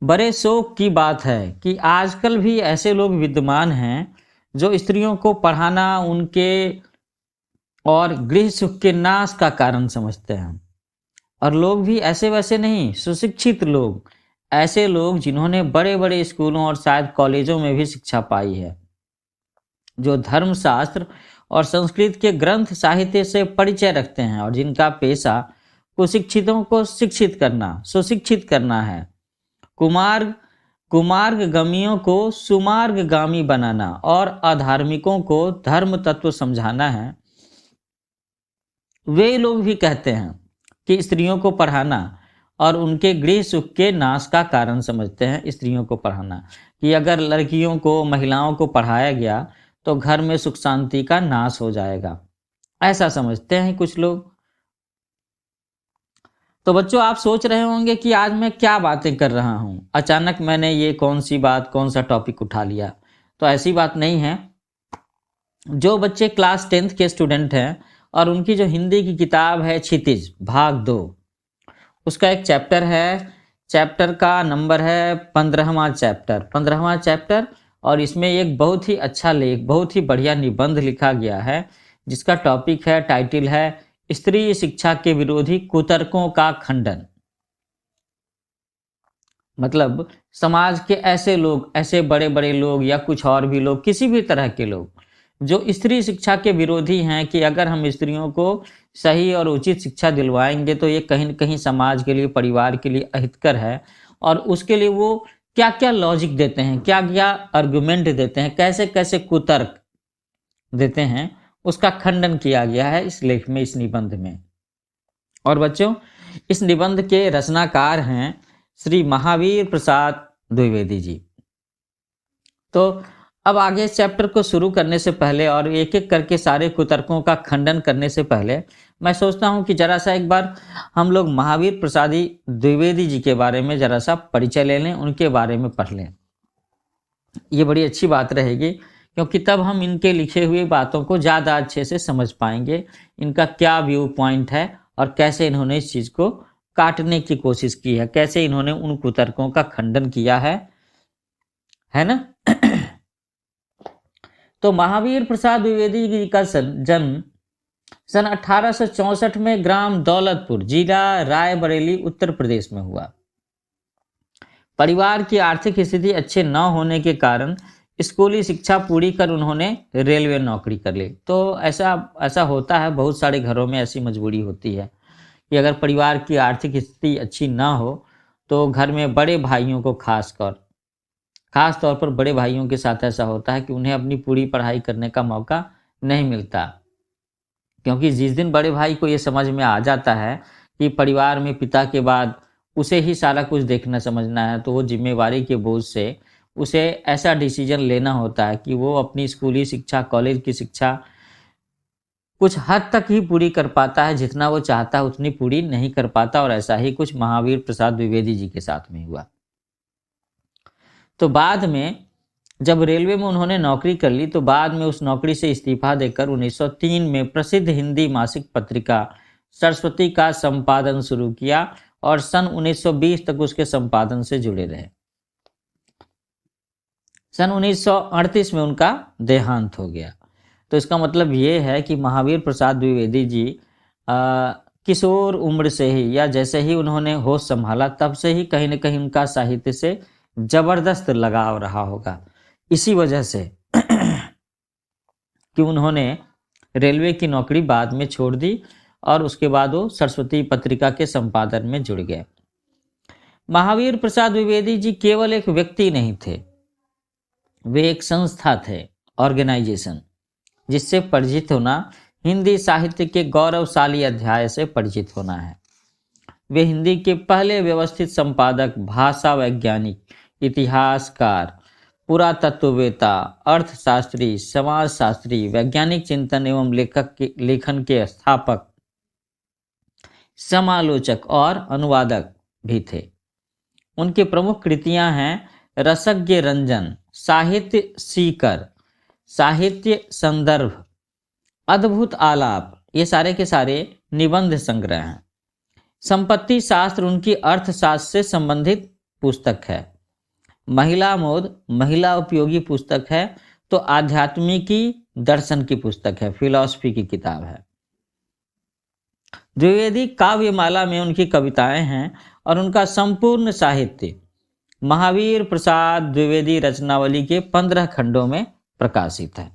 बड़े शौक की बात है कि आजकल भी ऐसे लोग विद्यमान हैं जो स्त्रियों को पढ़ाना उनके और गृह सुख के नाश का कारण समझते हैं। और लोग भी ऐसे वैसे नहीं, सुशिक्षित लोग, ऐसे लोग जिन्होंने बड़े बड़े स्कूलों और शायद कॉलेजों में भी शिक्षा पाई है, जो धर्मशास्त्र और संस्कृत के ग्रंथ साहित्य से परिचय रखते हैं और जिनका पेशा कुशिक्षितों को शिक्षित करना, सुशिक्षित करना है। कुमार्ग कुमार्गगामियों को सुमार्गगामी बनाना और अधार्मिकों को धर्म तत्व समझाना है। वे लोग भी कहते हैं कि स्त्रियों को पढ़ाना और उनके गृह सुख के नाश का कारण समझते हैं। स्त्रियों को पढ़ाना कि अगर लड़कियों को, महिलाओं को पढ़ाया गया तो घर में सुख शांति का नाश हो जाएगा, ऐसा समझते हैं कुछ लोग। तो बच्चों, आप सोच रहे होंगे कि आज मैं क्या बातें कर रहा हूं, अचानक मैंने ये कौन सी बात, कौन सा टॉपिक उठा लिया। तो ऐसी बात नहीं है। जो बच्चे क्लास 10th के स्टूडेंट हैं और उनकी जो हिंदी की किताब है क्षितिज भाग 2, उसका एक चैप्टर है, चैप्टर का नंबर है 15वां चैप्टर। और इसमें एक बहुत ही अच्छा लेख, बहुत ही बढ़िया निबंध लिखा गया है जिसका टॉपिक है, टाइटल है स्त्री शिक्षा के विरोधी कुतर्कों का खंडन। मतलब समाज के ऐसे लोग, ऐसे बड़े बड़े लोग या कुछ और भी लोग, किसी भी तरह के लोग जो स्त्री शिक्षा के विरोधी हैं कि अगर हम स्त्रियों को सही और उचित शिक्षा दिलवाएंगे तो ये कहीं न कहीं समाज के लिए, परिवार के लिए अहितकर है। और उसके लिए वो क्या क्या लॉजिक देते हैं, क्या क्या आर्गुमेंट देते हैं, कैसे कैसे कुतर्क देते हैं, उसका खंडन किया गया है इस लेख में, इस निबंध में। और बच्चों, इस निबंध के रचनाकार हैं श्री महावीर प्रसाद द्विवेदी जी। तो अब आगे इस चैप्टर को शुरू करने से पहले और एक एक करके सारे कुतर्कों का खंडन करने से पहले मैं सोचता हूं कि जरा सा एक बार हम लोग महावीर प्रसाद द्विवेदी जी के बारे में जरा सा परिचय ले लें, उनके बारे में पढ़ लें। ये बड़ी अच्छी बात रहेगी क्योंकि तब हम इनके लिखे हुए बातों को ज़्यादा अच्छे से समझ पाएंगे, इनका क्या व्यू पॉइंट है और कैसे इन्होंने इस चीज़ को काटने की कोशिश की है, कैसे इन्होंने उन कुतर्कों का खंडन किया है ना। तो महावीर प्रसाद द्विवेदी जी का जन्म सन 1864 में ग्राम दौलतपुर, जिला रायबरेली, उत्तर प्रदेश में हुआ। परिवार की आर्थिक स्थिति अच्छे न होने के कारण स्कूली शिक्षा पूरी कर उन्होंने रेलवे नौकरी कर ली। तो ऐसा होता है, बहुत सारे घरों में ऐसी मजबूरी होती है कि अगर परिवार की आर्थिक स्थिति अच्छी ना हो तो घर में बड़े भाइयों को खास तौर पर बड़े भाइयों के साथ ऐसा होता है कि उन्हें अपनी पूरी पढ़ाई करने का मौका नहीं मिलता। क्योंकि जिस दिन बड़े भाई को ये समझ में आ जाता है कि परिवार में पिता के बाद उसे ही सारा कुछ देखना समझना है, तो वो जिम्मेवारी के बोझ से उसे ऐसा डिसीजन लेना होता है कि वो अपनी स्कूली शिक्षा, कॉलेज की शिक्षा कुछ हद तक ही पूरी कर पाता है, जितना वो चाहता है उतनी पूरी नहीं कर पाता। और ऐसा ही कुछ महावीर प्रसाद द्विवेदी जी के साथ में हुआ। तो बाद में जब रेलवे में उन्होंने नौकरी कर ली तो बाद में उस नौकरी से इस्तीफा देकर 1903 में प्रसिद्ध हिंदी मासिक पत्रिका सरस्वती का संपादन शुरू किया और सन 1920 तक उसके संपादन से जुड़े रहे। सन 1938 में उनका देहांत हो गया। तो इसका मतलब ये है कि महावीर प्रसाद द्विवेदी जी किशोर उम्र से ही, या जैसे ही उन्होंने होश संभाला तब से ही कहीं न कहीं उनका साहित्य से जबरदस्त लगाव रहा होगा। इसी वजह से कि उन्होंने रेलवे की नौकरी बाद में छोड़ दी और उसके बाद वो सरस्वती पत्रिका के संपादन में जुड़ गए। महावीर प्रसाद द्विवेदी जी केवल एक व्यक्ति नहीं थे, वे एक संस्था थे, ऑर्गेनाइजेशन, जिससे परिचित होना हिंदी साहित्य के गौरवशाली अध्याय से परिचित होना है। वे हिंदी के पहले व्यवस्थित संपादक, भाषा वैज्ञानिक, इतिहासकार, पुरातत्ववेता, अर्थशास्त्री, समाजशास्त्री, वैज्ञानिक चिंतन एवं लेखन के स्थापक, समालोचक और अनुवादक भी थे। उनके प्रमुख कृतियां हैं रसज्ञ रंजन, साहित्य सीकर, साहित्य संदर्भ, अद्भुत आलाप, ये सारे के सारे निबंध संग्रह हैं। संपत्ति शास्त्र उनकी अर्थशास्त्र से संबंधित पुस्तक है। महिला मोद महिला उपयोगी पुस्तक है। तो आध्यात्मिकी दर्शन की पुस्तक है, फिलॉसफी की किताब है। द्विवेदी काव्यमाला में उनकी कविताएं हैं और उनका संपूर्ण साहित्य महावीर प्रसाद द्विवेदी रचनावली के 15 खंडों में प्रकाशित है।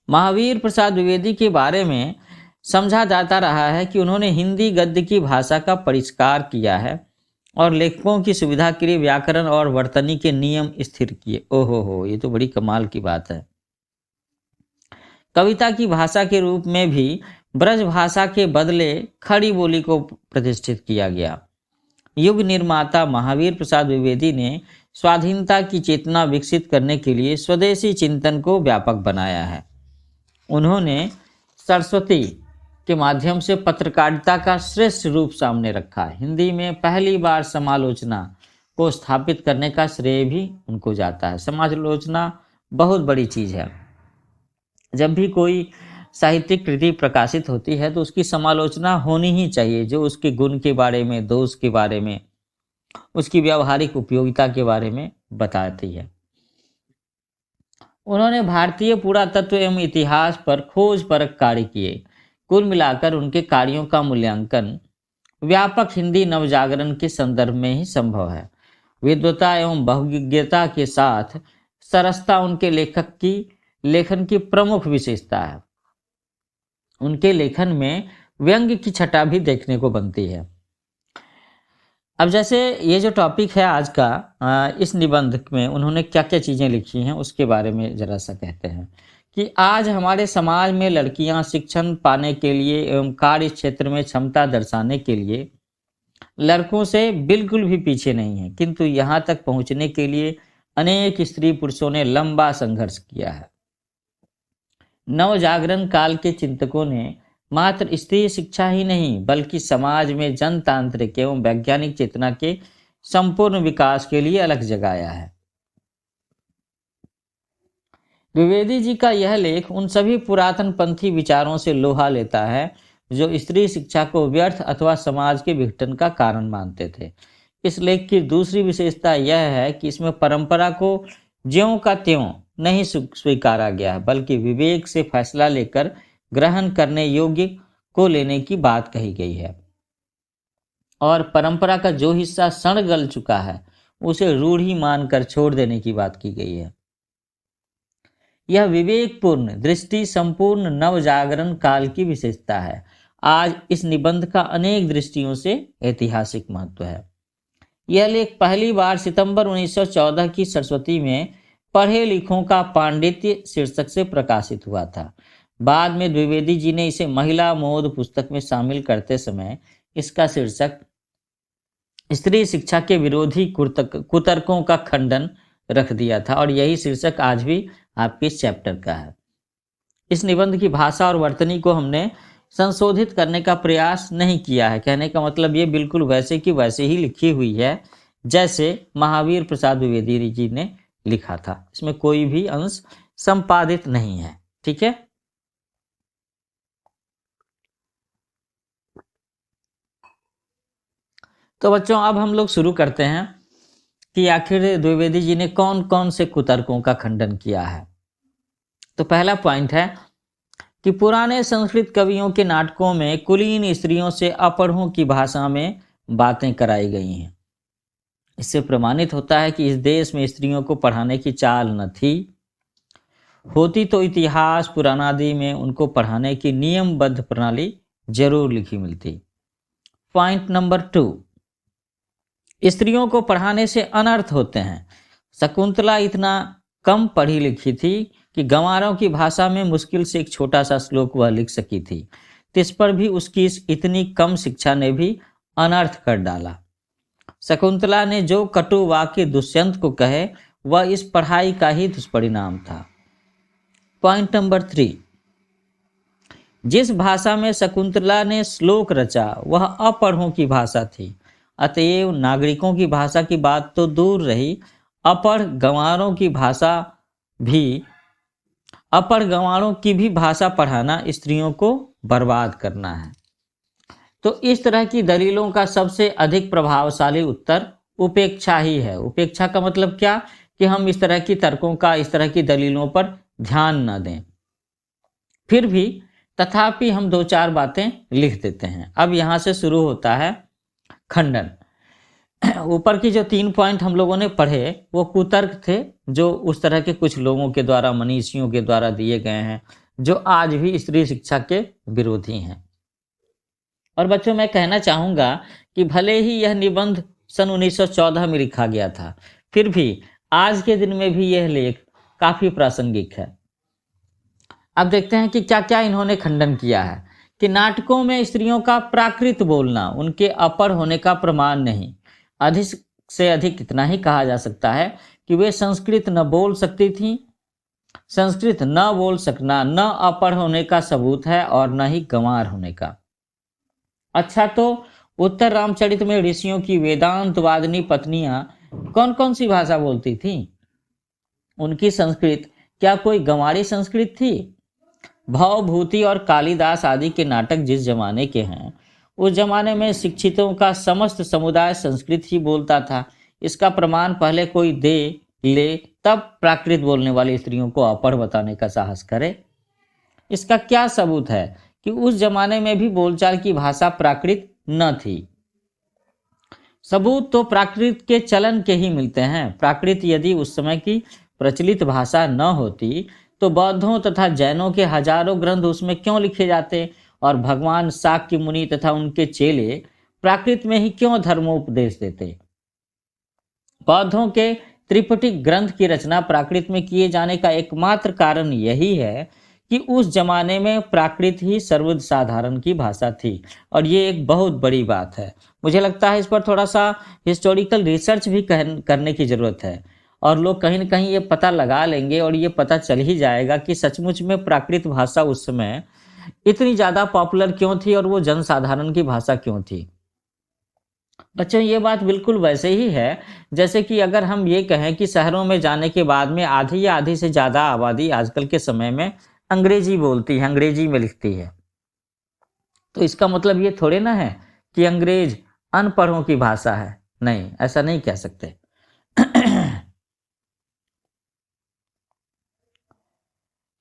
महावीर प्रसाद द्विवेदी के बारे में समझा जाता रहा है कि उन्होंने हिंदी गद्य की भाषा का परिष्कार किया है और लेखकों की सुविधा के लिए व्याकरण और वर्तनी के नियम स्थिर किए। ओहो, ये तो बड़ी कमाल की बात है। कविता की भाषा के रूप में भी ब्रज भाषा के बदले खड़ी बोली को प्रतिष्ठित किया गया। युग निर्माता महावीर प्रसाद द्विवेदी ने स्वाधीनता की चेतना विकसित करने के लिए स्वदेशी चिंतन को व्यापक बनाया है। उन्होंने सरस्वती के माध्यम से पत्रकारिता का श्रेष्ठ रूप सामने रखा। हिंदी में पहली बार समालोचना को स्थापित करने का श्रेय भी उनको जाता है। समालोचना बहुत बड़ी चीज़ है। जब भी कोई साहित्यिक कृति प्रकाशित होती है तो उसकी समालोचना होनी ही चाहिए, जो उसके गुण के बारे में, दोष के बारे में, उसकी व्यावहारिक उपयोगिता के बारे में बताती है। उन्होंने भारतीय पुरातत्व एवं इतिहास पर खोज परख कार्य किए। कुल मिलाकर उनके कार्यों का मूल्यांकन व्यापक हिंदी नवजागरण के संदर्भ में ही संभव है। विद्वता एवं बहुज्ञता के साथ सरसता उनके लेखन की प्रमुख विशेषता है। उनके लेखन में व्यंग्य की छटा भी देखने को बनती है। अब जैसे ये जो टॉपिक है आज का, इस निबंध में उन्होंने क्या क्या चीज़ें लिखी हैं उसके बारे में ज़रा सा कहते हैं कि आज हमारे समाज में लड़कियां शिक्षण पाने के लिए एवं कार्य क्षेत्र में क्षमता दर्शाने के लिए लड़कों से बिल्कुल भी पीछे नहीं है, किंतु यहाँ तक पहुँचने के लिए अनेक स्त्री पुरुषों ने लंबा संघर्ष किया है। नवजागरण काल के चिंतकों ने मात्र स्त्री शिक्षा ही नहीं बल्कि समाज में जनतांत्रिक एवं वैज्ञानिक चेतना के संपूर्ण विकास के लिए अलग जगाया है। द्विवेदी जी का यह लेख उन सभी पुरातन पंथी विचारों से लोहा लेता है जो स्त्री शिक्षा को व्यर्थ अथवा समाज के विघटन का कारण मानते थे। इस लेख की दूसरी विशेषता यह है कि इसमें परंपरा को ज्यों का त्यों नहीं स्वीकारा गया है, बल्कि विवेक से फैसला लेकर ग्रहण करने योग्य को लेने की बात कही गई है और परंपरा का जो हिस्सा सड़ गल चुका है उसे रूढ़ी मानकर छोड़ देने की बात की गई है। यह विवेकपूर्ण दृष्टि संपूर्ण नवजागरण काल की विशेषता है। आज इस निबंध का अनेक दृष्टियों से ऐतिहासिक महत्व है। यह लेख पहली बार सितंबर 1914 की सरस्वती में पढ़े लिखों का पांडित्य शीर्षक से प्रकाशित हुआ था। बाद में द्विवेदी जी ने इसे महिला मोद पुस्तक में शामिल करते समय इसका शीर्षक स्त्री शिक्षा के विरोधी कुतर्कों का खंडन रख दिया था और यही शीर्षक आज भी आपके इस चैप्टर का है। इस निबंध की भाषा और वर्तनी को हमने संशोधित करने का प्रयास नहीं किया है। कहने का मतलब ये बिल्कुल वैसे की वैसे ही लिखी हुई है जैसे महावीर प्रसाद द्विवेदी जी ने लिखा था। इसमें कोई भी अंश संपादित नहीं है। ठीक है, तो बच्चों अब हम लोग शुरू करते हैं कि आखिर द्विवेदी जी ने कौन कौन से कुतर्कों का खंडन किया है। तो पहला पॉइंट है कि पुराने संस्कृत कवियों के नाटकों में कुलीन स्त्रियों से अपढ़ों की भाषा में बातें कराई गई हैं। इससे प्रमाणित होता है कि इस देश में स्त्रियों को पढ़ाने की चाल न थी। होती तो इतिहास पुराणादि में उनको पढ़ाने की नियमबद्ध प्रणाली जरूर लिखी मिलती। पॉइंट नंबर 2, स्त्रियों को पढ़ाने से अनर्थ होते हैं। शकुंतला इतना कम पढ़ी लिखी थी कि गंवारों की भाषा में मुश्किल से एक छोटा सा श्लोक वह लिख सकी थी। इस पर भी उसकी इस इतनी कम शिक्षा ने भी अनर्थ कर डाला। शकुंतला ने जो कटु वाक्य दुष्यंत को कहे वह इस पढ़ाई का ही दुष्परिणाम था। पॉइंट नंबर 3, जिस भाषा में शकुंतला ने श्लोक रचा वह अपढ़ों की भाषा थी। अतएव नागरिकों की भाषा की बात तो दूर रही, अपढ़ गंवारों की भी भाषा पढ़ाना स्त्रियों को बर्बाद करना है। तो इस तरह की दलीलों का सबसे अधिक प्रभावशाली उत्तर उपेक्षा ही है। उपेक्षा का मतलब क्या, कि हम इस तरह की तर्कों का, इस तरह की दलीलों पर ध्यान न दें। फिर भी तथापि हम 2-4 बातें लिख देते हैं। अब यहाँ से शुरू होता है खंडन। ऊपर की जो 3 पॉइंट हम लोगों ने पढ़े वो कुतर्क थे, जो उस तरह के कुछ लोगों के द्वारा, मनीषियों के द्वारा दिए गए हैं, जो आज भी स्त्री शिक्षा के विरोधी हैं। और बच्चों, मैं कहना चाहूँगा कि भले ही यह निबंध सन 1914 में लिखा गया था, फिर भी आज के दिन में भी यह लेख काफ़ी प्रासंगिक है। अब देखते हैं कि क्या क्या इन्होंने खंडन किया है। कि नाटकों में स्त्रियों का प्राकृत बोलना उनके अपर होने का प्रमाण नहीं। अधिक से अधिक इतना ही कहा जा सकता है कि वे संस्कृत न बोल सकती थीं। संस्कृत न बोल सकना न अपर होने का सबूत है और न ही गंवार होने का। अच्छा, तो उत्तर रामचरित में ऋषियों की वेदांतवादिनी पत्नियां कौन कौन सी भाषा बोलती थीं? उनकी संस्कृत क्या कोई गंवारी संस्कृत थी? भवभूति और कालिदास आदि के नाटक जिस जमाने के हैं, उस जमाने में शिक्षितों का समस्त समुदाय संस्कृत ही बोलता था। इसका प्रमाण पहले कोई दे ले, तब प्राकृत बोलने वाली स्त्रियों को अपढ़ बताने का साहस करे। इसका क्या सबूत है कि उस जमाने में भी बोलचाल की भाषा प्राकृत न थी? सबूत तो प्राकृत के चलन के ही मिलते हैं। प्राकृत यदि उस समय की प्रचलित भाषा न होती तो बौद्धों तथा जैनों के हजारों ग्रंथ उसमें क्यों लिखे जाते, और भगवान शाक्य मुनि तथा उनके चेले प्राकृत में ही क्यों धर्मोपदेश देते? बौद्धों के त्रिपिटक ग्रंथ की रचना प्राकृत में किए जाने का एकमात्र कारण यही है कि उस जमाने में प्राकृत ही सर्वसाधारण की भाषा थी। और ये एक बहुत बड़ी बात है। मुझे लगता है इस पर थोड़ा सा हिस्टोरिकल रिसर्च भी करने की ज़रूरत है, और लोग कहीं न कहीं ये पता लगा लेंगे और ये पता चल ही जाएगा कि सचमुच में प्राकृत भाषा उस समय इतनी ज़्यादा पॉपुलर क्यों थी और वो जनसाधारण की भाषा क्यों थी। बच्चों, ये बात बिल्कुल वैसे ही है जैसे कि अगर हम ये कहें कि शहरों में जाने के बाद में आधी या आधी से ज़्यादा आबादी आजकल के समय में अंग्रेजी बोलती है, अंग्रेजी में लिखती है। तो इसका मतलब ये थोड़े ना है कि अंग्रेज अनपढ़ों की भाषा है। नहीं, ऐसा नहीं कह सकते।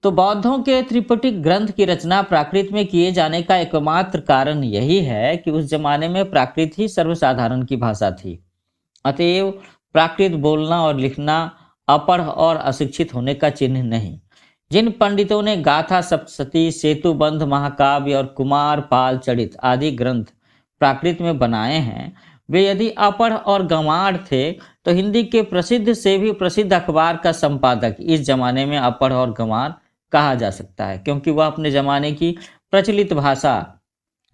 तो बौद्धों के त्रिपिटक ग्रंथ की रचना प्राकृत में किए जाने का एकमात्र कारण यही है कि उस जमाने में प्राकृत ही सर्वसाधारण की भाषा थी। अतएव प्राकृत बोलना और लिखना अपढ़ और अशिक्षित होने का चिन्ह नहीं। जिन पंडितों ने गाथा सप्तशती, सेतुबंध महाकाव्य और कुमार पाल चरित आदि ग्रंथ प्राकृत में बनाए हैं, वे यदि अपढ़ और गंवार थे तो हिंदी के प्रसिद्ध से भी प्रसिद्ध अखबार का संपादक इस जमाने में अपढ़ और गंवार कहा जा सकता है, क्योंकि वह अपने जमाने की प्रचलित भाषा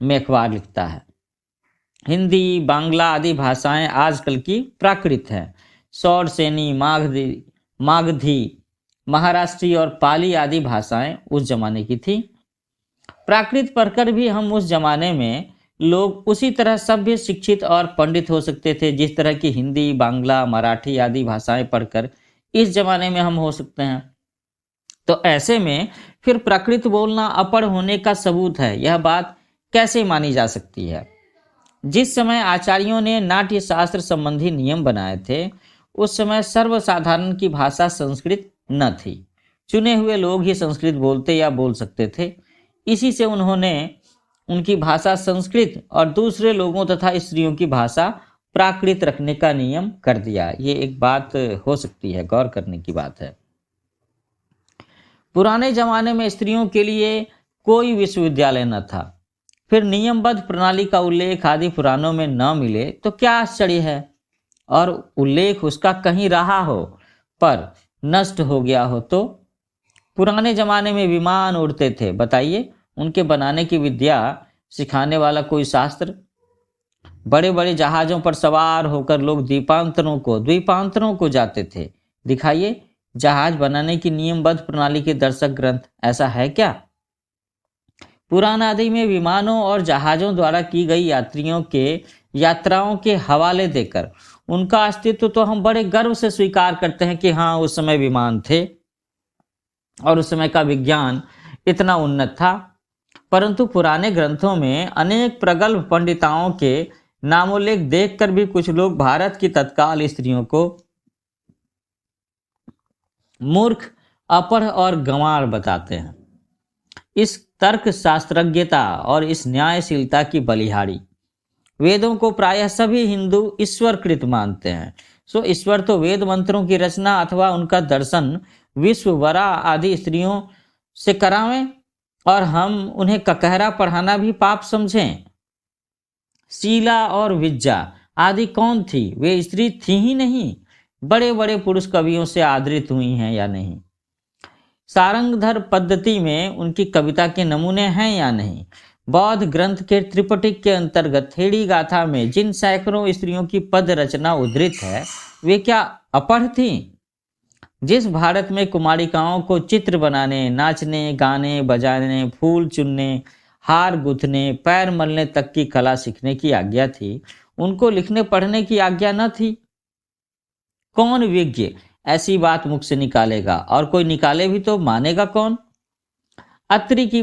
में अखबार लिखता है। हिंदी, बांग्ला आदि भाषाएं आजकल की प्राकृत हैं। सौरसेनी, मागधी, महाराष्ट्री और पाली आदि भाषाएं उस जमाने की थी। प्राकृत पढ़कर भी हम उस जमाने में लोग उसी तरह सभ्य, शिक्षित और पंडित हो सकते थे जिस तरह की हिंदी, बांग्ला, मराठी आदि भाषाएं पढ़कर इस जमाने में हम हो सकते हैं। तो ऐसे में फिर प्राकृत बोलना अपढ़ होने का सबूत है, यह बात कैसे मानी जा सकती है? जिस समय आचार्यों ने नाट्य शास्त्र संबंधी नियम बनाए थे, उस समय सर्वसाधारण की भाषा संस्कृत न थी। चुने हुए लोग ही संस्कृत बोलते या बोल सकते थे। इसी से उन्होंने उनकी भाषा संस्कृत और दूसरे लोगों तथा स्त्रियों की भाषा प्राकृत रखने का नियम कर दिया। ये एक बात हो सकती है, गौर करने की बात है। पुराने जमाने में स्त्रियों के लिए कोई विश्वविद्यालय न था, फिर नियमबद्ध प्रणाली का उल्लेख आदि पुराणों में न मिले तो क्या आश्चर्य है, और उल्लेख उसका कहीं रहा हो पर नष्ट हो गया हो तो? पुराने जमाने में विमान उड़ते थे, बताइए उनके बनाने की विद्या सिखाने वाला कोई शास्त्र? बड़े बड़े जहाज़ों पर सवार होकर लोग द्वीपांतरों को जाते थे, दिखाइए जहाज बनाने की नियमबद्ध प्रणाली के दर्शक ग्रंथ, ऐसा है क्या? पुराण आदि में विमानों और जहाज़ों द्वारा की गई यात्राओं के हवाले देकर उनका अस्तित्व तो हम बड़े गर्व से स्वीकार करते हैं कि हाँ, उस समय विमान थे और उस समय का विज्ञान इतना उन्नत था। परंतु पुराने ग्रंथों में अनेक प्रगल्भ पंडिताओं के नामोल्लेख देखकर भी कुछ लोग भारत की तत्काल स्त्रियों को मूर्ख, अपढ़ और गंवार बताते हैं। इस तर्क शास्त्रज्ञता और इस न्यायशीलता की बलिहारी वेदों को प्रायः सभी हिंदू ईश्वरकृत मानते हैं। सो ईश्वर तो वेद मंत्रों की रचना अथवा उनका दर्शन विश्ववरा आदि स्त्रियों से करावें और हम उन्हें ककहरा पढ़ाना भी पाप समझें। शीला और विज्जा आदि कौन थी? वे स्त्री थी ही नहीं, बड़े बड़े पुरुष कवियों से आदरित हुई हैं या नहीं? सारंगधर पद्धति में उनकी कविता के नमूने हैं या नहीं? बौद्ध ग्रंथ के त्रिपिटक के अंतर्गत थेड़ी गाथा में जिन सैकड़ों स्त्रियों की पद रचना उद्धृत है, वे क्या अपढ़ थीं? जिस भारत में कुमारिकाओं को चित्र बनाने, नाचने, गाने, बजाने, फूल चुनने, हार गुथने, पैर मलने तक की कला सीखने की आज्ञा थी, उनको लिखने पढ़ने की आज्ञा न थी? कौन विज्ञ ऐसी बात मुख से निकालेगा? और कोई निकाले भी तो मानेगा कौन? अत्रि की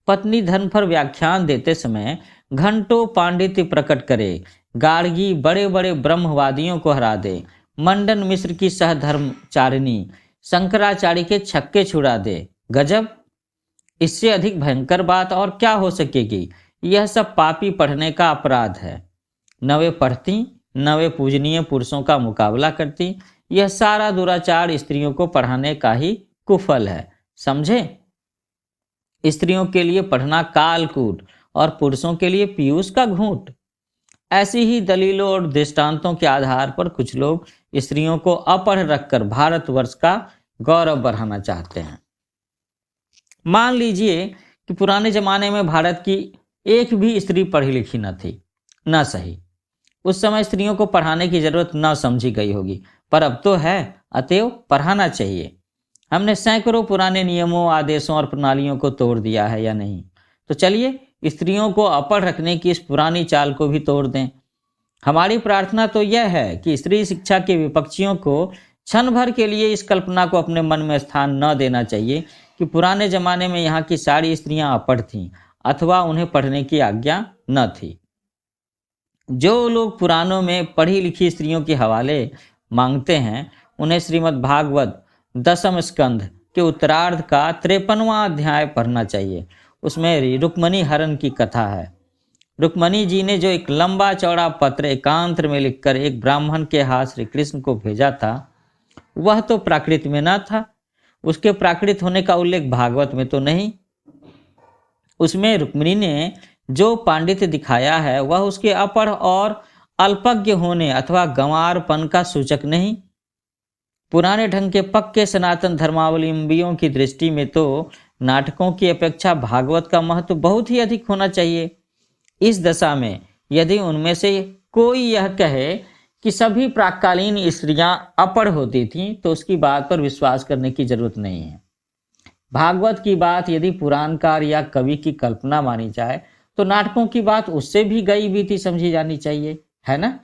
पत्नी धर्म पर व्याख्यान देते समय घंटों पांडित्य प्रकट करे, गार्गी बड़े बड़े ब्रह्मवादियों को हरा दे, मंडन मिश्र की सहधर्मचारिणी शंकराचार्य के छक्के छुड़ा दे। गजब! इससे अधिक भयंकर बात और क्या हो सकेगी? यह सब पापी पढ़ने का अपराध है। न वे पढ़ती, न वे पूजनीय पुरुषों का मुकाबला करती। यह सारा दुराचार स्त्रियों को पढ़ाने का ही कुफल है। समझे? स्त्रियों के लिए पढ़ना कालकूट और पुरुषों के लिए पीयूष का घूंट। ऐसी ही दलीलों और दृष्टांतों के आधार पर कुछ लोग स्त्रियों को अपढ़ रखकर भारतवर्ष का गौरव बढ़ाना चाहते हैं। मान लीजिए कि पुराने जमाने में भारत की एक भी स्त्री पढ़ी लिखी न थी, न सही। उस समय स्त्रियों को पढ़ाने की जरूरत न समझी गई होगी, पर अब तो है, अतएव पढ़ाना चाहिए। हमने सैकड़ों पुराने नियमों, आदेशों और प्रणालियों को तोड़ दिया है या नहीं? तो चलिए स्त्रियों को अपढ़ रखने की इस पुरानी चाल को भी तोड़ दें। हमारी प्रार्थना तो यह है कि स्त्री शिक्षा के विपक्षियों को क्षण भर के लिए इस कल्पना को अपने मन में स्थान न देना चाहिए कि पुराने जमाने में यहाँ की सारी स्त्रियां अपढ़ थीं अथवा उन्हें पढ़ने की आज्ञा न थी। जो लोग पुराणों में पढ़ी लिखी स्त्रियों के हवाले मांगते हैं, उन्हें श्रीमद् भागवत दशम स्कंध के उत्तरार्ध का 53वां अध्याय पढ़ना चाहिए। उसमें रुक्मणी हरण की कथा है। रुक्मणी जी ने जो एक लंबा चौड़ा पत्र एकांत में लिखकर एक ब्राह्मण के हाथ श्री कृष्ण को भेजा था, वह तो प्राकृत में न था। उसके प्राकृत होने का उल्लेख भागवत में तो नहीं। उसमें रुक्मिणी ने जो पांडित्य दिखाया है वह उसके अपढ़ और अल्पज्ञ होने अथवा गंवारपन का सूचक नहीं। पुराने ढंग के पक्के सनातन धर्मावलंबियों की दृष्टि में तो नाटकों की अपेक्षा भागवत का महत्व बहुत ही अधिक होना चाहिए। इस दशा में यदि उनमें से कोई यह कहे कि सभी प्राक्कालीन स्त्रियां अपढ़ होती थीं, तो उसकी बात पर विश्वास करने की जरूरत नहीं है। भागवत की बात यदि पुराणकार या कवि की कल्पना मानी जाए, तो नाटकों की बात उससे भी गई बीती समझी जानी चाहिए, है ना?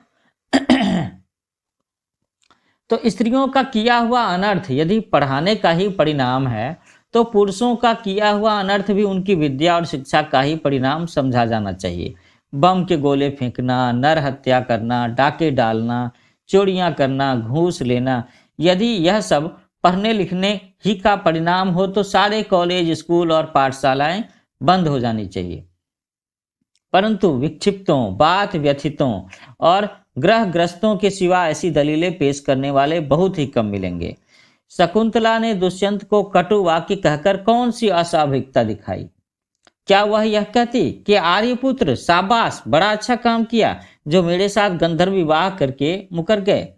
तो स्त्रियों का किया हुआ अनर्थ यदि पढ़ाने का ही परिणाम है, तो पुरुषों का किया हुआ अनर्थ भी उनकी विद्या और शिक्षा का ही परिणाम समझा जाना चाहिए। बम के गोले फेंकना, नर हत्या करना, डाके डालना, चोरियां करना, घूस लेना, यदि यह सब पढ़ने लिखने ही का परिणाम हो तो सारे कॉलेज, स्कूल और पाठशालाएं बंद हो जानी चाहिए। परंतु विक्षिप्तों, बात व्यथितों और ग्रहग्रस्तों के सिवा ऐसी दलीलें पेश करने वाले बहुत ही कम मिलेंगे। शकुंतला ने दुष्यंत को कटु वाक्य कहकर कौन सी अस्वाभाविकता दिखाई? क्या वह यह कहती कि आर्यपुत्र शाबाश, बड़ा अच्छा काम किया जो मेरे साथ गंधर्व विवाह करके मुकर गए?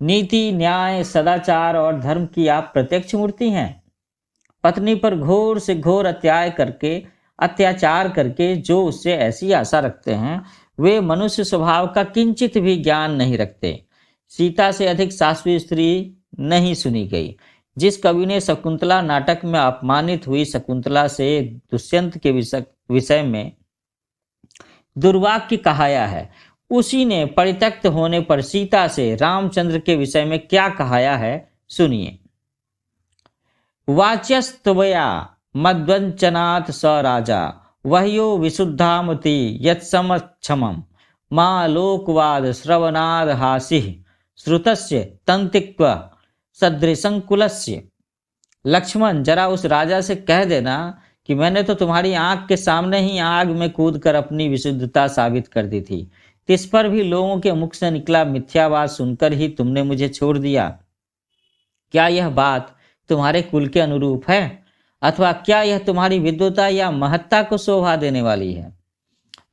नीति, न्याय, सदाचार और धर्म की आप प्रत्यक्ष मूर्ति हैं। पत्नी पर घोर से घोर अत्याचार करके जो उससे ऐसी आशा रखते हैं, वे मनुष्य स्वभाव का किंचित भी ज्ञान नहीं रखते। सीता से अधिक साध्वी स्त्री नहीं सुनी गई। जिस कवि ने शकुंतला नाटक में अपमानित हुई शकुंतला से दुष्यंत के विषय में दुर्वाक्य कहाया है, उसी ने परित्यक्त होने पर सीता से रामचंद्र के विषय में क्या कहाया है, सुनिए। वाच्यस्तवया मद्वंचनात् स राजा वह्यो विशुद्धामति यत्समक्षमम् मां लोकवाद श्रवणाद हासिः श्रुतस्य तंतिक्व सदृशंकुलस्य। लक्ष्मण, जरा उस राजा से कह देना कि मैंने तो तुम्हारी आंख के सामने ही आग में कूदकर अपनी विशुद्धता साबित कर दी थी, इस पर भी लोगों के मुख से निकला मिथ्यावाद सुनकर ही तुमने मुझे छोड़ दिया। क्या यह बात तुम्हारे कुल के अनुरूप है, अथवा क्या यह तुम्हारी विद्वता या महत्ता को शोभा देने वाली है?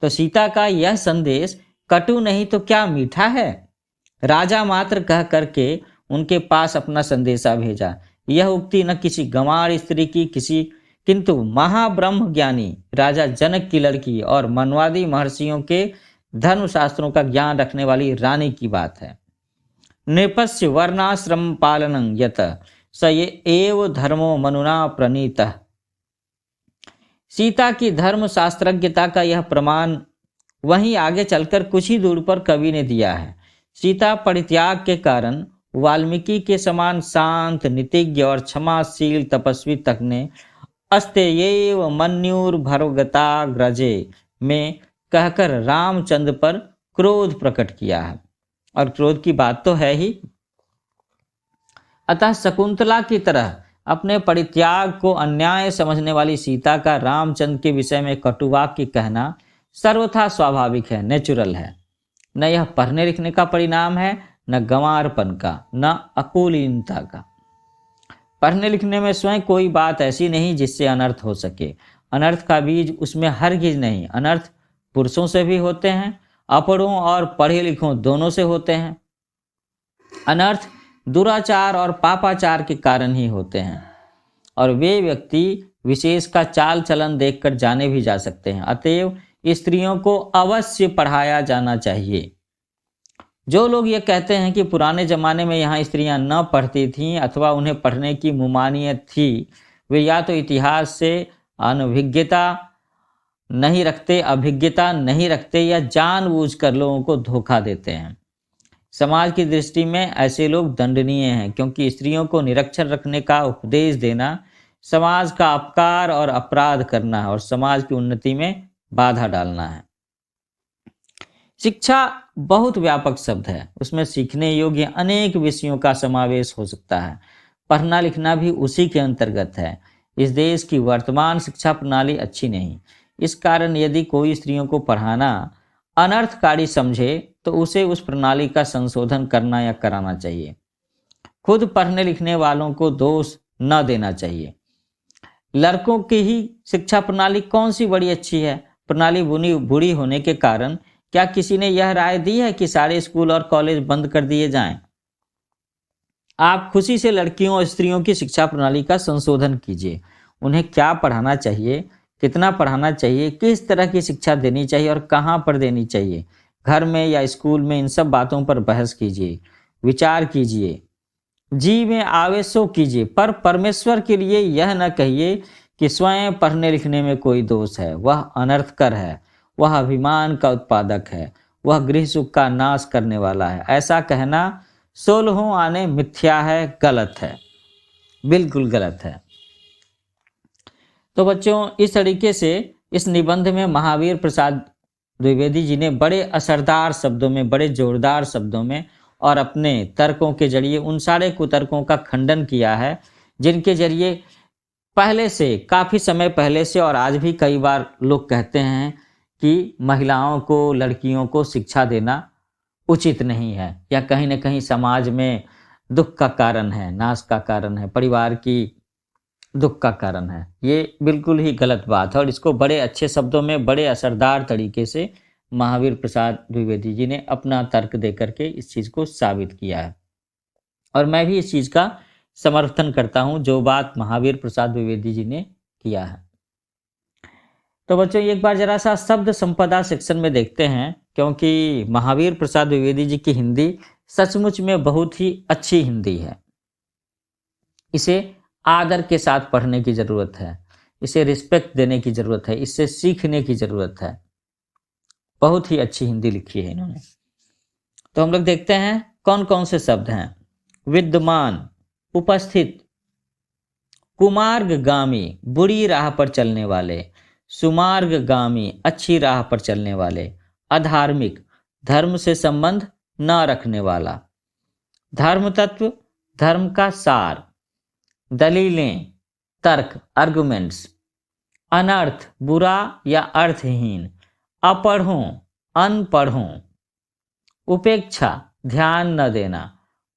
तो सीता का यह संदेश कटु नहीं तो क्या मीठा है। राजा मात्र कह करके उनके पास अपना संदेशा भेजा। यह उक्ति न किसी गंवार स्त्री की किंतु महाब्रह्म ज्ञानी राजा जनक की लड़की और मनवादी महर्षियों के धर्मशास्त्रों का ज्ञान रखने वाली रानी की बात है। नृपस्य वर्णाश्रम पालनं यत स ये एव धर्मो मनुना प्रणीतः। सीता की धर्म शास्त्रज्ञता का यह प्रमाण वहीं आगे चलकर कुछ ही दूर पर कवि ने दिया है। सीता परित्याग के कारण वाल्मीकि के समान शांत, नीतिज्ञ और क्षमाशील तपस्वी तक ने अस्तेयेव मन्युर्भर्गता ग्रजे में कहकर रामचंद्र पर क्रोध प्रकट किया है, और क्रोध की बात तो है ही। अतः शकुंतला की तरह अपने परित्याग को अन्याय समझने वाली सीता का रामचंद्र के विषय में कटुवाक्य कहना सर्वथा स्वाभाविक है, नेचुरल है। न यह पढ़ने लिखने का परिणाम है, न गंवारपन का, न अकुलीनता का। पढ़ने लिखने में स्वयं कोई बात ऐसी नहीं जिससे अनर्थ हो सके। अनर्थ का बीज उसमें हरगिज नहीं। अनर्थ पुरुषों से भी होते हैं, अपढ़ों और पढ़े लिखों दोनों से होते हैं। अनर्थ दुराचार और पापाचार के कारण ही होते हैं, और वे व्यक्ति विशेष का चाल चलन देखकर जाने भी जा सकते हैं। अतएव स्त्रियों को अवश्य पढ़ाया जाना चाहिए। जो लोग ये कहते हैं कि पुराने जमाने में यहाँ स्त्रियां न पढ़ती थीं अथवा उन्हें पढ़ने की मुमानियत थी, वे या तो इतिहास से अनभिज्ञता नहीं रखते या जानबूझकर लोगों को धोखा देते हैं। समाज की दृष्टि में ऐसे लोग दंडनीय हैं, क्योंकि स्त्रियों को निरक्षर रखने का उपदेश देना समाज का अपकार और अपराध करना है और समाज की उन्नति में बाधा डालना है। शिक्षा बहुत व्यापक शब्द है, उसमें सीखने योग्य अनेक विषयों का समावेश हो सकता है। पढ़ना लिखना भी उसी के अंतर्गत है। इस देश की वर्तमान शिक्षा प्रणाली अच्छी नहीं। इस कारण यदि कोई स्त्रियों को पढ़ाना अनर्थकारी समझे तो उसे उस प्रणाली का संशोधन करना या कराना चाहिए। खुद पढ़ने लिखने वालों को दोष न देना चाहिए। लड़कों की ही शिक्षा प्रणाली कौन सी बड़ी अच्छी है? प्रणाली बुरी होने के कारण क्या किसी ने यह राय दी है कि सारे स्कूल और कॉलेज बंद कर दिए जाएं? आप खुशी से लड़कियों और स्त्रियों की शिक्षा प्रणाली का संशोधन कीजिए। उन्हें क्या पढ़ाना चाहिए, कितना पढ़ाना चाहिए, किस तरह की शिक्षा देनी चाहिए और कहाँ पर देनी चाहिए, घर में या स्कूल में, इन सब बातों पर बहस कीजिए, विचार कीजिए, जी में आवेशो कीजिए। पर परमेश्वर के लिए यह न कहिए कि स्वयं पढ़ने लिखने में कोई दोष है। वह अनर्थकर है, वह अभिमान का उत्पादक है, वह गृह सुख का नाश करने वाला है। ऐसा कहना 16 आने मिथ्या है, गलत है, बिल्कुल गलत है। तो बच्चों, इस तरीके से इस निबंध में महावीर प्रसाद द्विवेदी जी ने बड़े असरदार शब्दों में, बड़े जोरदार शब्दों में और अपने तर्कों के जरिए उन सारे कुतर्कों का खंडन किया है जिनके जरिए पहले से, काफ़ी समय पहले से और आज भी कई बार लोग कहते हैं कि महिलाओं को, लड़कियों को शिक्षा देना उचित नहीं है या कहीं न कहीं समाज में दुख का कारण है, नाश का कारण है, परिवार की दुख का कारण है। ये बिल्कुल ही गलत बात है और इसको बड़े अच्छे शब्दों में, बड़े असरदार तरीके से महावीर प्रसाद द्विवेदी जी ने अपना तर्क दे करके इस चीज़ को साबित किया है। और मैं भी इस चीज़ का समर्थन करता हूँ जो बात महावीर प्रसाद द्विवेदी जी ने किया है। तो बच्चों, एक बार जरा सा शब्द संपदा सेक्शन में देखते हैं, क्योंकि महावीर प्रसाद द्विवेदी जी की हिंदी सचमुच में बहुत ही अच्छी हिंदी है। इसे आदर के साथ पढ़ने की ज़रूरत है, इसे रिस्पेक्ट देने की ज़रूरत है, इससे सीखने की ज़रूरत है। बहुत ही अच्छी हिंदी लिखी है इन्होंने। तो हम लोग देखते हैं कौन कौन से शब्द हैं। विद्यमान, उपस्थित, कुमार्गगामी बुरी राह पर चलने वाले, सुमार्गगामी अच्छी राह पर चलने वाले, अधार्मिक धर्म से संबंध न रखने वाला, धर्म तत्व धर्म का सार, दलीलें तर्क आर्गुमेंट्स, अनर्थ बुरा या अर्थहीन, अपढ़ों अनपढ़ों, उपेक्षा ध्यान न देना।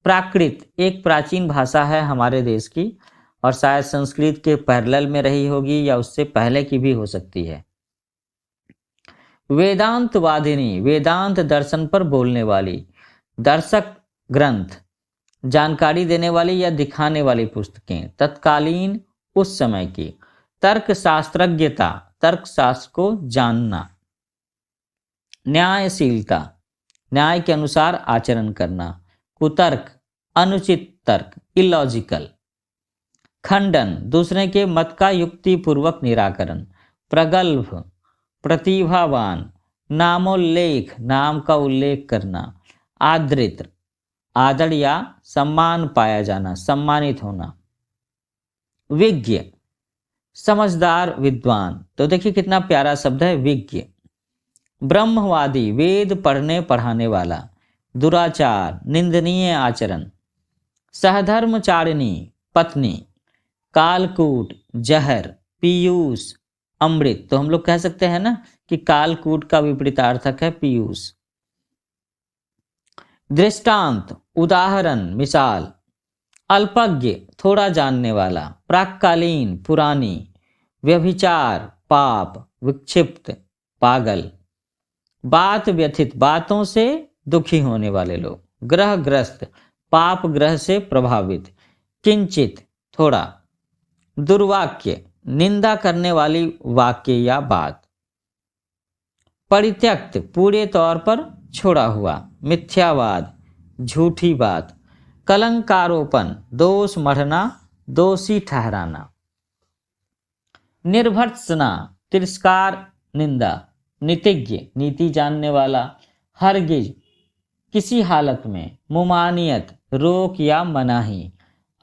प्राकृत एक प्राचीन भाषा है हमारे देश की और शायद संस्कृत के पैरेलल में रही होगी या उससे पहले की भी हो सकती है। वेदांतवादिनी वेदांत दर्शन पर बोलने वाली, दर्शक ग्रंथ जानकारी देने वाली या दिखाने वाली पुस्तकें, तत्कालीन उस समय की। तर्कशास्त्रज्ञता तर्क शास्त्र को जानना। न्यायशीलता न्याय के अनुसार आचरण करना। कुतर्क अनुचित तर्क इलॉजिकल। खंडन दूसरे के मत का युक्तिपूर्वक निराकरण। प्रगल्भ प्रतिभावान, नामोल्लेख नाम का उल्लेख करना। आदृत आदर या सम्मान पाया जाना, सम्मानित होना। विज्ञ समझदार विद्वान, तो देखिए कितना प्यारा शब्द है विज्ञ। ब्रह्मवादी वेद पढ़ने पढ़ाने वाला। दुराचार निंदनीय आचरण। सहधर्मचारिणी पत्नी। कालकूट जहर। पीयूष अमृत, तो हम लोग कह सकते हैं ना कि कालकूट का विपरीतार्थक है पीयूष। दृष्टांत उदाहरण मिसाल। अल्पज्ञ थोड़ा जानने वाला। प्राक्कालीन पुरानी। व्यभिचार पाप। विक्षिप्त पागल। बात व्यथित बातों से दुखी होने वाले लोग। ग्रहग्रस्त पाप ग्रह से प्रभावित। किंचित थोड़ा। दुर्वाक्य निंदा करने वाली वाक्य या बात। परित्यक्त पूरे तौर पर छोड़ा हुआ। मिथ्यावाद झूठी बात। कलंकारोपण दोष मढ़ना, दोषी ठहराना। निर्भर्त्सना तिरस्कार निंदा। नीतिज्ञ नीति जानने वाला। हरगिज किसी हालत में। मुमानियत रोक या मनाही।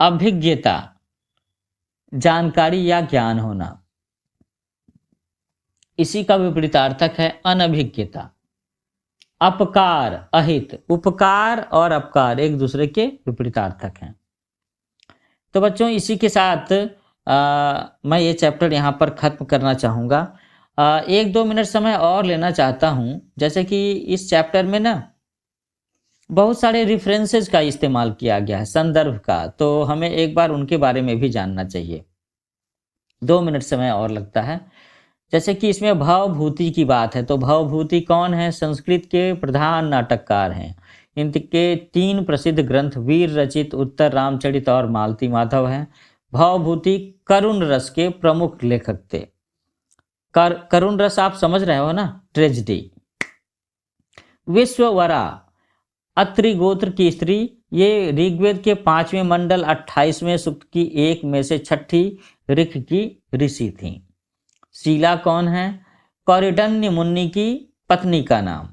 अभिज्ञता जानकारी या ज्ञान होना। इसी का विपरीतार्थक है अनभिज्ञता। अपकार अहित, उपकार और अपकार एक दूसरे के विपरीतार्थक हैं। तो बच्चों इसी के साथ मैं ये चैप्टर यहाँ पर खत्म करना चाहूँगा। 1-2 मिनट समय और लेना चाहता हूँ, जैसे कि इस चैप्टर में ना बहुत सारे रेफरेंसेस का इस्तेमाल किया गया है, संदर्भ का, तो हमें एक बार उनके बारे में भी जानना चाहिए। 2 मिनट समय और लगता है। जैसे कि इसमें भवभूति की बात है, तो भवभूति कौन है? संस्कृत के प्रधान नाटककार हैं। इनके 3 प्रसिद्ध ग्रंथ वीर रचित, उत्तर रामचरित और मालती माधव हैं। भवभूति करुण रस के प्रमुख लेखक थे। करुण रस आप समझ रहे हो ना, ट्रेजेडी। विश्ववरा अत्रि गोत्र की स्त्री, ये ऋग्वेद के 5वें मंडल 28वें सूक्त की एक में से 6ठी ऋख की ऋषि थी। शीला कौन है? कौरिडन्य मुनि की पत्नी का नाम।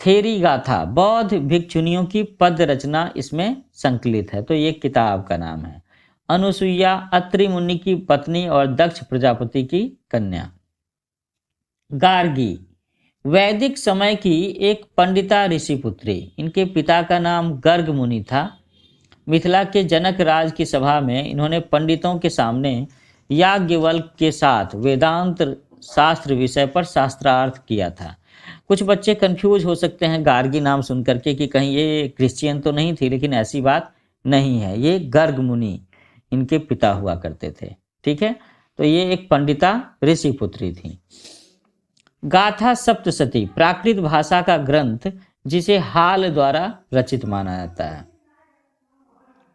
थेरी गाथा बौद्ध भिक्षुनियों की पद रचना इसमें संकलित है, तो ये किताब का नाम है। अनुसुईया अत्रि मुनि की पत्नी और दक्ष प्रजापति की कन्या। गार्गी वैदिक समय की एक पंडिता ऋषि पुत्री। इनके पिता का नाम गर्ग मुनि था। मिथिला के जनक राज की सभा में इन्होंने पंडितों के सामने याज्ञवल्क्य के साथ वेदांत शास्त्र विषय पर शास्त्रार्थ किया था। कुछ बच्चे कंफ्यूज हो सकते हैं गार्गी नाम सुन करके कि कहीं ये क्रिश्चियन तो नहीं थी, लेकिन ऐसी बात नहीं है। ये गर्ग मुनि इनके पिता हुआ करते थे। ठीक है, तो ये एक पंडिता ऋषि पुत्री थी। गाथा सप्तशती प्राकृत भाषा का ग्रंथ जिसे हाल द्वारा रचित माना जाता है।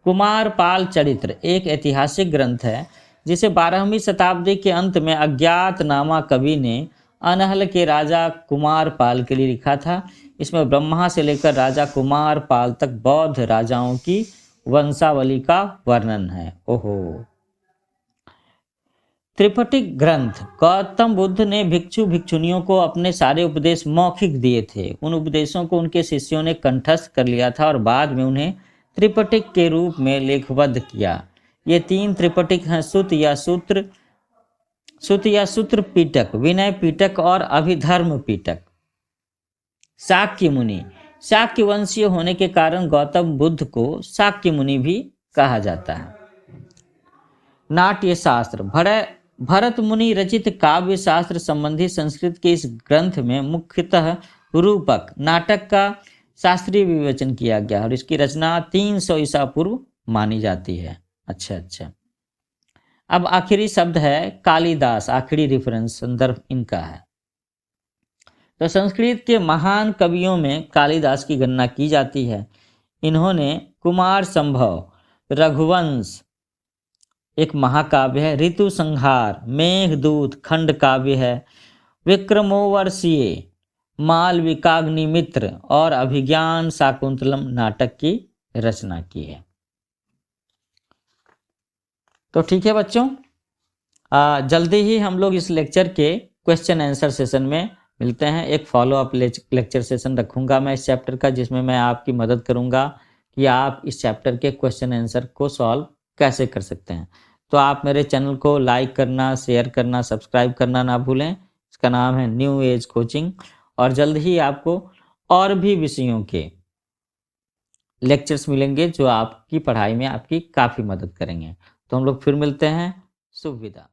कुमार पाल चरित्र एक ऐतिहासिक ग्रंथ है जिसे 12वीं शताब्दी के अंत में अज्ञातनामा कवि ने अनहल के राजा कुमार पाल के लिए लिखा था। इसमें ब्रह्मा से लेकर राजा कुमार पाल तक बौद्ध राजाओं की वंशावली का वर्णन है। ओहो। त्रिपिटक ग्रंथ गौतम बुद्ध ने भिक्षु भिक्षुनियों को अपने सारे उपदेश मौखिक दिए थे। उन उपदेशों को उनके शिष्यों ने कंठस्थ कर लिया था और बाद में उन्हें त्रिपिटक के रूप में लेखबद्ध किया। ये 3 त्रिपिटक हैं, सुत या सूत्र पीटक, विनय पीटक और अभिधर्म पीटक। शाक्य मुनि, शाक्य वंशीय होने के कारण गौतम बुद्ध को शाक्य मुनि भी कहा जाता है। नाट्य शास्त्र, भरत मुनि रचित काव्य शास्त्र संबंधी संस्कृत के इस ग्रंथ में मुख्यतः रूपक नाटक का शास्त्रीय विवेचन किया गया और इसकी रचना 300 ईसा पूर्व मानी जाती है। अच्छा। अब आखिरी शब्द है कालिदास, आखिरी रेफरेंस संदर्भ इनका है। तो संस्कृत के महान कवियों में कालिदास की गणना की जाती है। इन्होंने कुमार संभव, रघुवंश एक महाकाव्य है, ऋतु संहार, मेघदूत खंड काव्य है, विक्रमोर्वशीय, मालविकाग्निमित्र और अभिज्ञान शाकुंतलम नाटक की रचना की है। तो ठीक है बच्चों, जल्दी ही हम लोग इस लेक्चर के क्वेश्चन आंसर सेशन में मिलते हैं। एक फॉलोअप लेक्चर सेशन रखूंगा मैं इस चैप्टर का, जिसमें मैं आपकी मदद करूंगा कि आप इस चैप्टर के क्वेश्चन आंसर को सॉल्व कैसे कर सकते हैं। तो आप मेरे चैनल को लाइक करना, शेयर करना, सब्सक्राइब करना ना भूलें। इसका नाम है न्यू एज कोचिंग और जल्द ही आपको और भी विषयों के लेक्चर्स मिलेंगे जो आपकी पढ़ाई में आपकी काफ़ी मदद करेंगे। तो हम लोग फिर मिलते हैं। शुभ विदा।